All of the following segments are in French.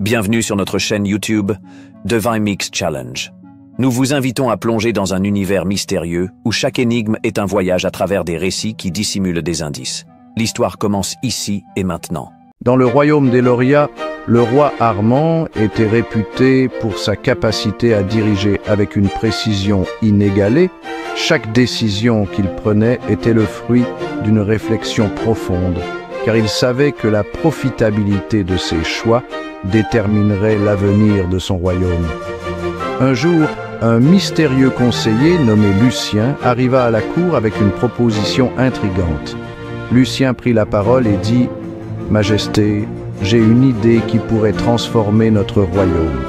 Bienvenue sur notre chaîne YouTube Divine Mix Challenge. Nous vous invitons à plonger dans un univers mystérieux où chaque énigme est un voyage à travers des récits qui dissimulent des indices. L'histoire commence ici et maintenant. Dans le royaume d'Eloria, le roi Armand était réputé pour sa capacité à diriger avec une précision inégalée. Chaque décision qu'il prenait était le fruit d'une réflexion profonde, car il savait que la profitabilité de ses choix déterminerait l'avenir de son royaume. Un jour, un mystérieux conseiller nommé Lucien arriva à la cour avec une proposition intrigante. Lucien prit la parole et dit « Majesté, j'ai une idée qui pourrait transformer notre royaume.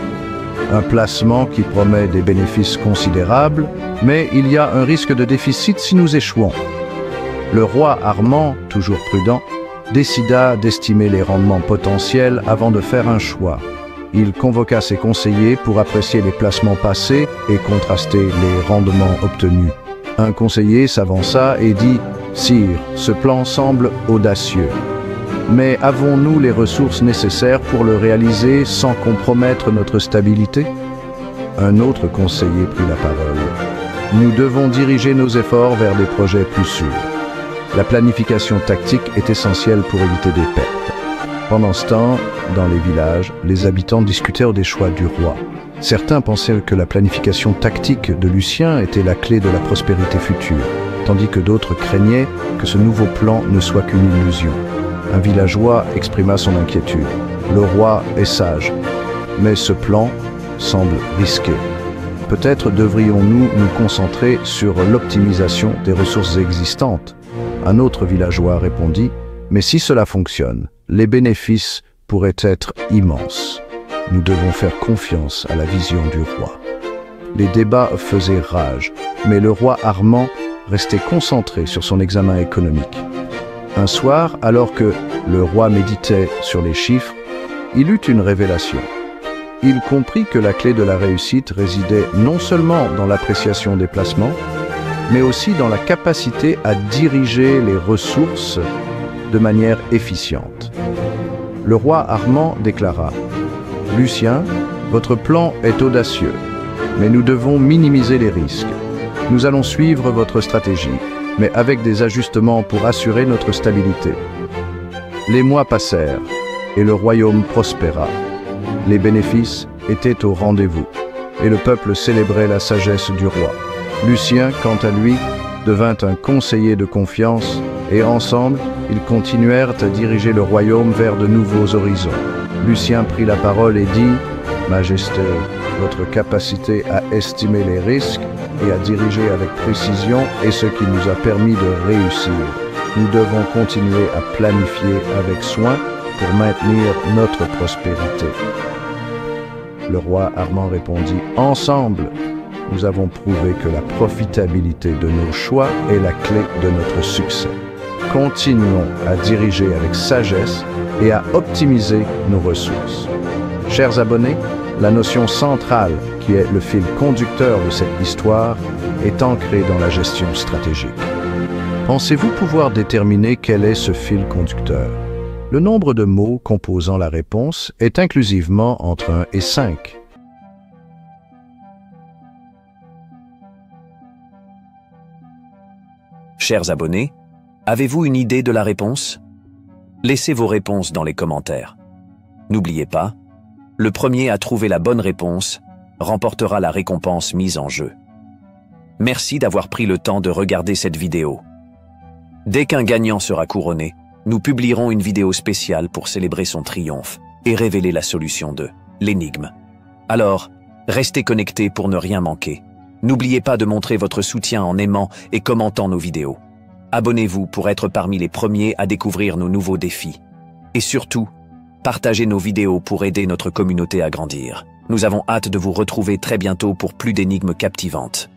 Un placement qui promet des bénéfices considérables, mais il y a un risque de déficit si nous échouons. » Le roi Armand, toujours prudent, décida d'estimer les rendements potentiels avant de faire un choix. Il convoqua ses conseillers pour apprécier les placements passés et contraster les rendements obtenus. Un conseiller s'avança et dit « Sire, ce plan semble audacieux. Mais avons-nous les ressources nécessaires pour le réaliser sans compromettre notre stabilité ?» Un autre conseiller prit la parole. « Nous devons diriger nos efforts vers des projets plus sûrs. La planification tactique est essentielle pour éviter des pertes. » Pendant ce temps, dans les villages, les habitants discutèrent des choix du roi. Certains pensaient que la planification tactique de Lucien était la clé de la prospérité future, tandis que d'autres craignaient que ce nouveau plan ne soit qu'une illusion. Un villageois exprima son inquiétude. « Le roi est sage, mais ce plan semble risqué. Peut-être devrions-nous nous concentrer sur l'optimisation des ressources existantes. » Un autre villageois répondit « Mais si cela fonctionne, les bénéfices pourraient être immenses. Nous devons faire confiance à la vision du roi. » Les débats faisaient rage, mais le roi Armand restait concentré sur son examen économique. Un soir, alors que le roi méditait sur les chiffres, il eut une révélation. Il comprit que la clé de la réussite résidait non seulement dans l'appréciation des placements, mais aussi dans la capacité à diriger les ressources de manière efficiente. Le roi Armand déclara « Lucien, votre plan est audacieux, mais nous devons minimiser les risques. Nous allons suivre votre stratégie, mais avec des ajustements pour assurer notre stabilité. » Les mois passèrent et le royaume prospéra. Les bénéfices étaient au rendez-vous et le peuple célébrait la sagesse du roi. Lucien, quant à lui, devint un conseiller de confiance et ensemble, ils continuèrent à diriger le royaume vers de nouveaux horizons. Lucien prit la parole et dit « Majesté, votre capacité à estimer les risques et à diriger avec précision est ce qui nous a permis de réussir. Nous devons continuer à planifier avec soin pour maintenir notre prospérité. » Le roi Armand répondit « Ensemble, nous avons prouvé que la profitabilité de nos choix est la clé de notre succès. Continuons à diriger avec sagesse et à optimiser nos ressources. » Chers abonnés, la notion centrale qui est le fil conducteur de cette histoire est ancrée dans la gestion stratégique. Pensez-vous pouvoir déterminer quel est ce fil conducteur? Le nombre de mots composant la réponse est inclusivement entre 1 et 5. Chers abonnés, avez-vous une idée de la réponse? Laissez vos réponses dans les commentaires. N'oubliez pas, le premier à trouver la bonne réponse remportera la récompense mise en jeu. Merci d'avoir pris le temps de regarder cette vidéo. Dès qu'un gagnant sera couronné, nous publierons une vidéo spéciale pour célébrer son triomphe et révéler la solution de l'énigme. Alors, restez connectés pour ne rien manquer. N'oubliez pas de montrer votre soutien en aimant et commentant nos vidéos. Abonnez-vous pour être parmi les premiers à découvrir nos nouveaux défis. Et surtout, partagez nos vidéos pour aider notre communauté à grandir. Nous avons hâte de vous retrouver très bientôt pour plus d'énigmes captivantes.